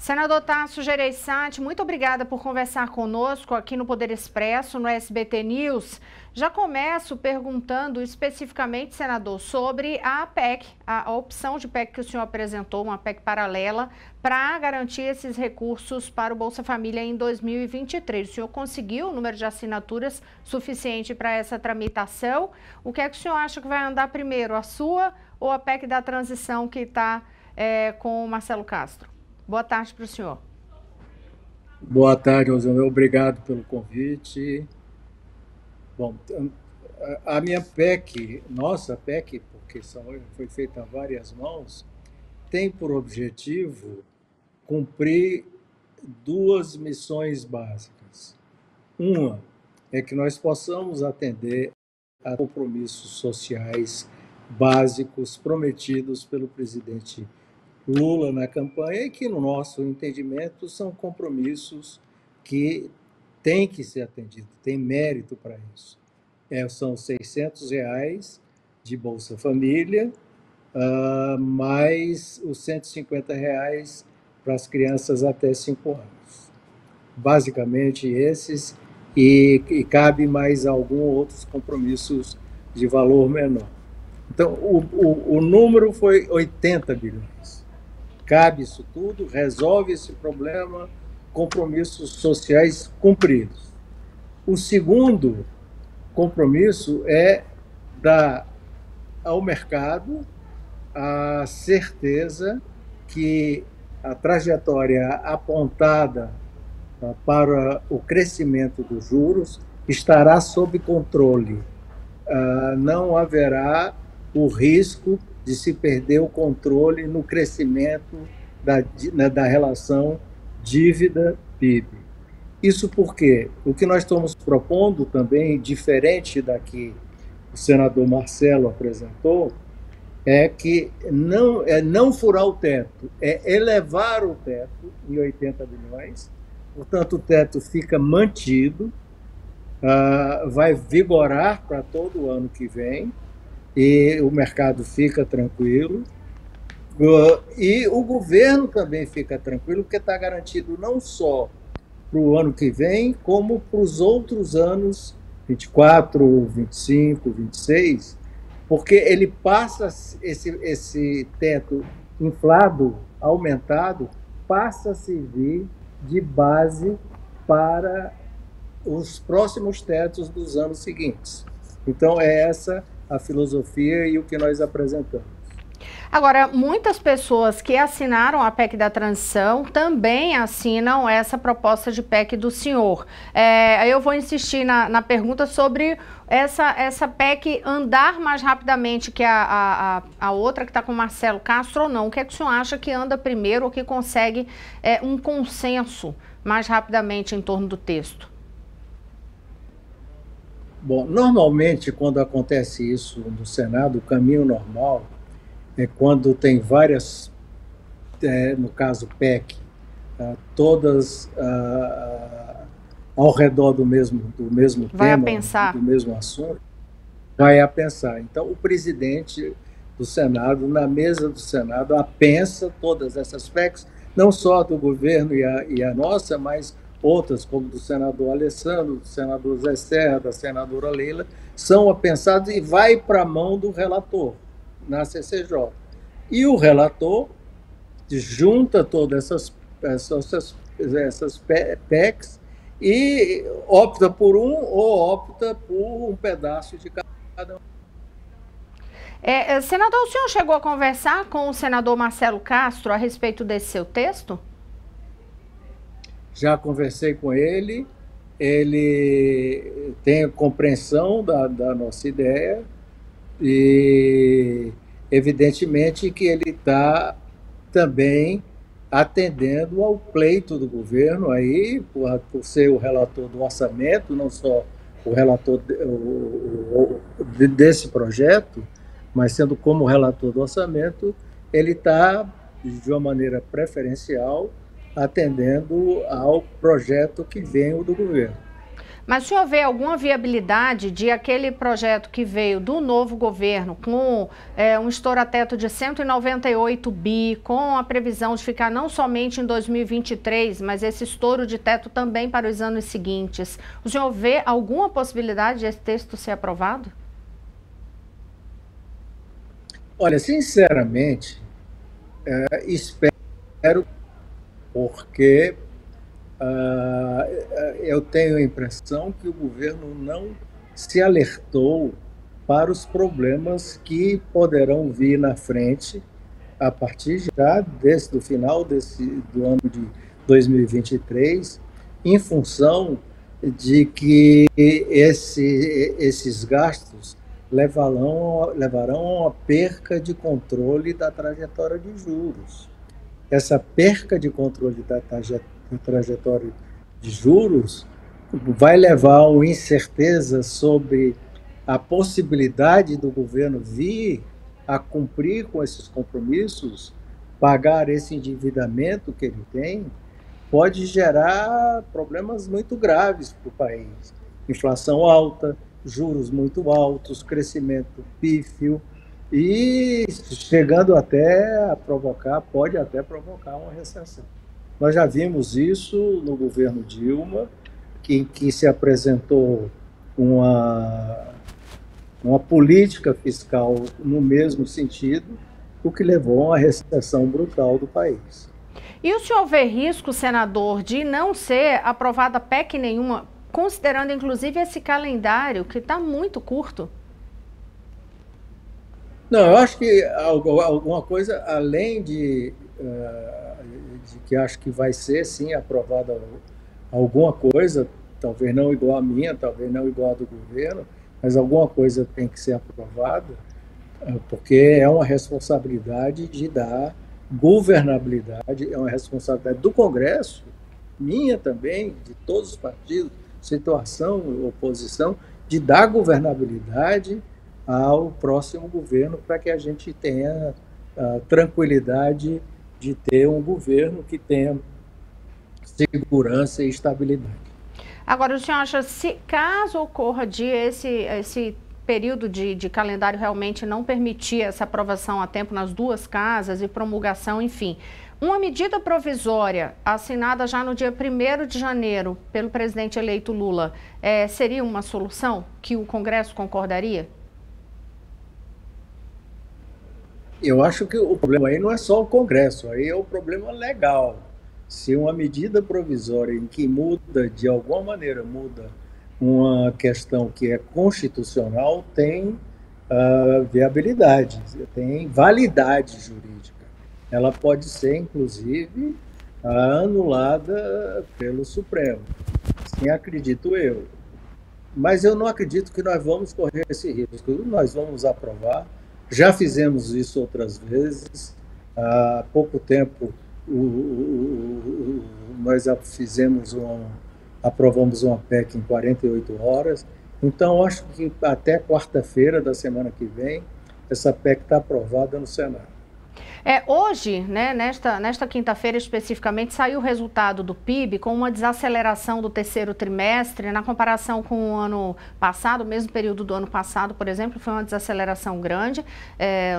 Senador Tasso Gereissati, muito obrigada por conversar conosco aqui no Poder Expresso, no SBT News. Já começo perguntando especificamente, senador, sobre a PEC, a opção de PEC que o senhor apresentou, uma PEC paralela, para garantir esses recursos para o Bolsa Família em 2023. O senhor conseguiu o número de assinaturas suficiente para essa tramitação? O que é que o senhor acha que vai andar primeiro, a sua ou a PEC da transição que está com o Marcelo Castro? Boa tarde para o senhor. Boa tarde, Rosana. Obrigado pelo convite. Bom, a minha PEC, nossa PEC, porque foi feita a várias mãos, tem por objetivo cumprir duas missões básicas. Uma é que nós possamos atender a compromissos sociais básicos prometidos pelo presidente Lula na campanha e que, no nosso entendimento, são compromissos que têm que ser atendidos, tem mérito para isso. São R$ 600 de Bolsa Família, mais os R$ 150 para as crianças até 5 anos. Basicamente esses, e cabe mais alguns outros compromissos de valor menor. Então, o número foi 80 bilhões. Cabe isso tudo, resolve esse problema, compromissos sociais cumpridos. O segundo compromisso é dar ao mercado a certeza que a trajetória apontada para o crescimento dos juros estará sob controle. Não haverá o risco de se perder o controle no crescimento da relação dívida-PIB. Isso porque o que nós estamos propondo também, diferente da que o senador Marcelo apresentou, é que não furar o teto, é elevar o teto em 80 bilhões, portanto o teto fica mantido, vai vigorar para todo o ano que vem, e o mercado fica tranquilo, e o governo também fica tranquilo, porque está garantido não só para o ano que vem, como para os outros anos, 24, 25, 26, porque ele passa, esse teto inflado, aumentado, passa a servir de base para os próximos tetos dos anos seguintes. Então, é essa a filosofia e o que nós apresentamos. Agora, muitas pessoas que assinaram a PEC da transição também assinam essa proposta de PEC do senhor. Eu vou insistir na pergunta sobre essa PEC andar mais rapidamente que a outra que está com o Marcelo Castro ou não. O que é que o senhor acha que anda primeiro ou que consegue um consenso mais rapidamente em torno do texto? Bom, normalmente, quando acontece isso no Senado, o caminho normal é quando tem várias, no caso PEC, todas ao redor do mesmo Vai tema, a pensar. do mesmo assunto, vai a pensar. Então, o presidente do Senado, na mesa do Senado, apensa todas essas PECs, não só do governo e a nossa, mas outras, como do senador Alessandro, do senador Zé Serra, da senadora Leila, são apensadas e vai para a mão do relator na CCJ. E o relator junta todas essas PECs e opta por um ou opta por um pedaço de cada um. Senador, o senhor chegou a conversar com o senador Marcelo Castro a respeito desse seu texto? Já conversei com ele tem a compreensão da nossa ideia e, evidentemente, que ele está também atendendo ao pleito do governo, aí, por ser o relator do orçamento, não só o relator desse projeto, mas sendo como relator do orçamento, ele está, de uma maneira preferencial, atendendo ao projeto que vem do governo. Mas o senhor vê alguma viabilidade de aquele projeto que veio do novo governo, com um estoura-teto de 198 bi, com a previsão de ficar não somente em 2023, mas esse estouro de teto também para os anos seguintes? O senhor vê alguma possibilidade de esse texto ser aprovado? Olha, sinceramente, espero, porque eu tenho a impressão que o governo não se alertou para os problemas que poderão vir na frente a partir já do final do ano de 2023, em função de que esses gastos levarão a uma perca de controle da trajetória de juros. Essa perca de controle da trajetória de juros vai levar a uma incerteza sobre a possibilidade do governo vir a cumprir com esses compromissos, pagar esse endividamento que ele tem, pode gerar problemas muito graves para o país. Inflação alta, juros muito altos, crescimento pífio e chegando até a provocar, pode até provocar uma recessão. Nós já vimos isso no governo Dilma, que se apresentou uma política fiscal no mesmo sentido, o que levou a uma recessão brutal do país. E o senhor vê risco, senador, de não ser aprovada PEC nenhuma, considerando inclusive esse calendário que está muito curto? Não, eu acho que alguma coisa, além de que acho que vai ser, sim, aprovada alguma coisa, talvez não igual a minha, talvez não igual a do governo, mas alguma coisa tem que ser aprovada, porque é uma responsabilidade de dar governabilidade, é uma responsabilidade do Congresso, minha também, de todos os partidos, situação, oposição, de dar governabilidade ao próximo governo para que a gente tenha tranquilidade de ter um governo que tenha segurança e estabilidade. Agora, o senhor acha, se caso ocorra esse período de calendário realmente não permitir essa aprovação a tempo nas duas casas e promulgação, enfim, uma medida provisória assinada já no dia 1º de janeiro pelo presidente eleito Lula, seria uma solução que o Congresso concordaria? Eu acho que o problema aí não é só o Congresso, aí é o problema legal. Se uma medida provisória em que muda, de alguma maneira, muda uma questão que é constitucional, tem viabilidade, tem validade jurídica. Ela pode ser, inclusive, anulada pelo Supremo. Assim acredito eu. Mas eu não acredito que nós vamos correr esse risco. Nós vamos aprovar. Já fizemos isso outras vezes. Há pouco tempo, nós aprovamos uma PEC em 48 horas. Então, acho que até quarta-feira da semana que vem, essa PEC está aprovada no Senado. Hoje, né, nesta quinta-feira especificamente, saiu o resultado do PIB com uma desaceleração do terceiro trimestre na comparação com o ano passado, o mesmo período do ano passado, por exemplo, foi uma desaceleração grande.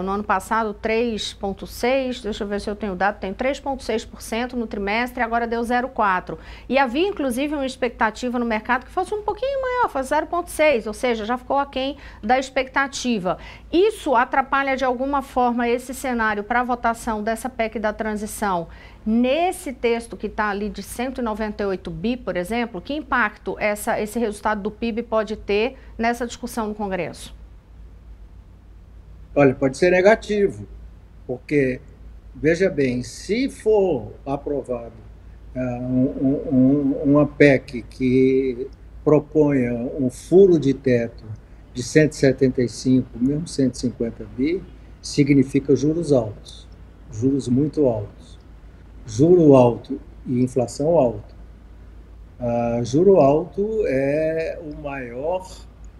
No ano passado, 3,6%, deixa eu ver se eu tenho o dado, tem 3,6% no trimestre, agora deu 0,4%. E havia, inclusive, uma expectativa no mercado que fosse um pouquinho maior, fosse 0,6%, ou seja, já ficou aquém da expectativa. Isso atrapalha de alguma forma esse cenário para a votação dessa PEC da transição? Nesse texto que está ali de 198 bi, por exemplo, que impacto esse resultado do PIB pode ter nessa discussão no Congresso? Olha, pode ser negativo, porque, veja bem, se for aprovado uma PEC que proponha um furo de teto de 175, mesmo 150 bi, significa juros altos, juros muito altos. Juro alto e inflação alta. Juro alto é o maior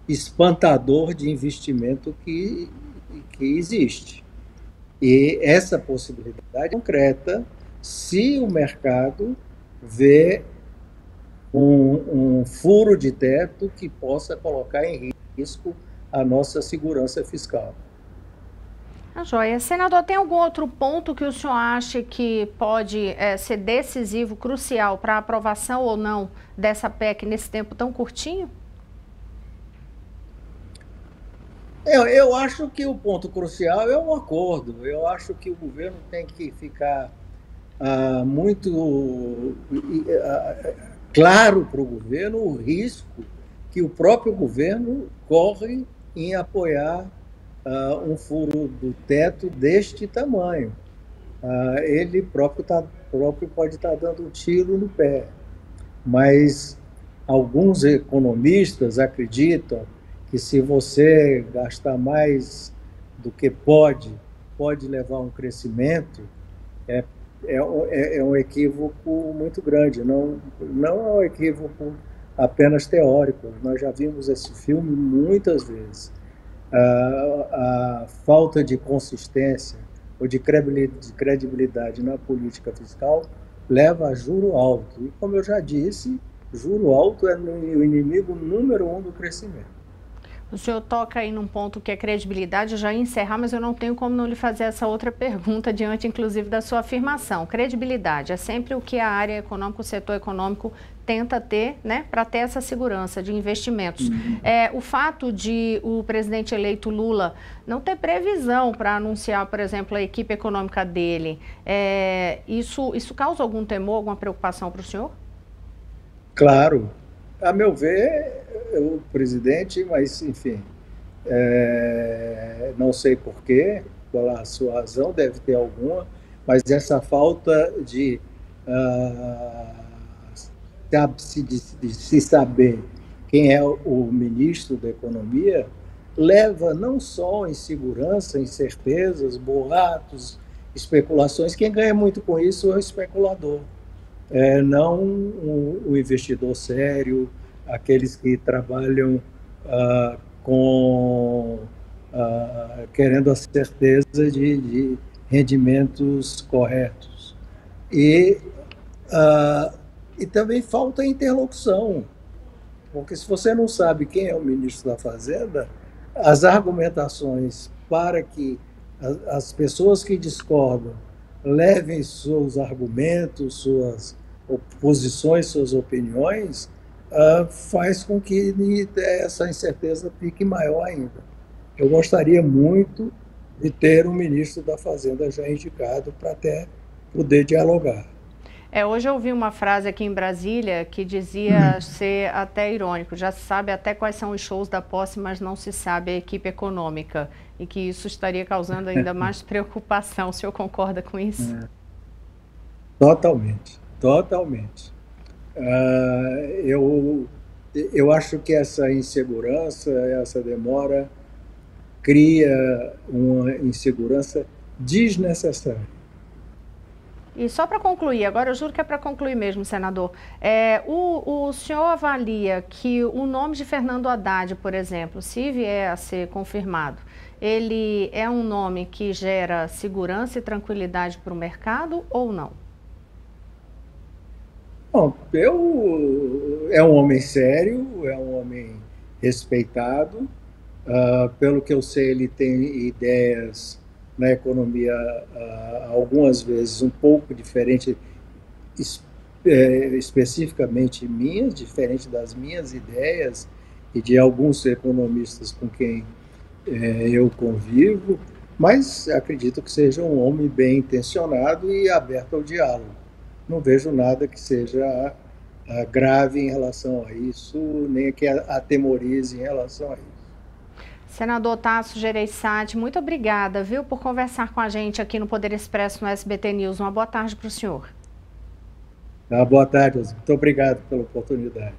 espantador de investimento que existe. E essa possibilidade é concreta se o mercado vê um furo de teto que possa colocar em risco a nossa segurança fiscal. Joia. Senador, tem algum outro ponto que o senhor acha que pode ser decisivo, crucial para a aprovação ou não dessa PEC nesse tempo tão curtinho? Eu acho que o ponto crucial é o acordo. Eu acho que o governo tem que ficar muito claro para o governo o risco que o próprio governo corre em apoiar um furo do teto deste tamanho. Ele próprio pode estar dando um tiro no pé, mas alguns economistas acreditam que se você gastar mais do que pode levar a um crescimento. É um equívoco muito grande, não é um equívoco apenas teórico. Nós já vimos esse filme muitas vezes. A falta de consistência ou de credibilidade na política fiscal leva a juro alto. E, como eu já disse, juro alto é o inimigo número 1 do crescimento. O senhor toca aí num ponto que é credibilidade. Eu já ia encerrar, mas eu não tenho como não lhe fazer essa outra pergunta, diante, inclusive, da sua afirmação. Credibilidade é sempre o que a área econômica, o setor econômico tenta ter, né, para ter essa segurança de investimentos. O fato de o presidente eleito Lula não ter previsão para anunciar, por exemplo, a equipe econômica dele, isso causa algum temor, alguma preocupação para o senhor? Claro. A meu ver, o presidente, mas, enfim, não sei porquê, qual a sua razão, deve ter alguma, mas essa falta de se saber quem é o ministro da Economia leva não só insegurança, incertezas, boatos, especulações. Quem ganha muito com isso é o especulador. Não o investidor sério, aqueles que trabalham querendo a certeza de rendimentos corretos. E também falta interlocução, porque se você não sabe quem é o ministro da Fazenda, as argumentações para que as pessoas que discordam levem seus argumentos, suas posições, suas opiniões, faz com que essa incerteza fique maior ainda. Eu gostaria muito de ter um ministro da Fazenda já indicado para até poder dialogar. Hoje eu ouvi uma frase aqui em Brasília que dizia ser até irônico: já se sabe até quais são os shows da posse, mas não se sabe a equipe econômica, e que isso estaria causando ainda mais preocupação. O senhor concorda com isso? Totalmente, totalmente. Eu acho que essa insegurança, essa demora, cria uma insegurança desnecessária. E só para concluir, agora eu juro que é para concluir mesmo, senador, o senhor avalia que o nome de Fernando Haddad, por exemplo, se vier a ser confirmado, ele é um nome que gera segurança e tranquilidade para o mercado ou não? Bom, é um homem sério, é um homem respeitado. Pelo que eu sei, ele tem ideias na economia, algumas vezes um pouco diferente, especificamente minhas, diferente das minhas ideias e de alguns economistas com quem eu convivo, mas acredito que seja um homem bem intencionado e aberto ao diálogo. Não vejo nada que seja grave em relação a isso, nem que atemorize em relação a isso. Senador Tasso Gereissati, muito obrigada, viu, por conversar com a gente aqui no Poder Expresso no SBT News. Uma boa tarde para o senhor. Boa tarde, muito obrigado pela oportunidade.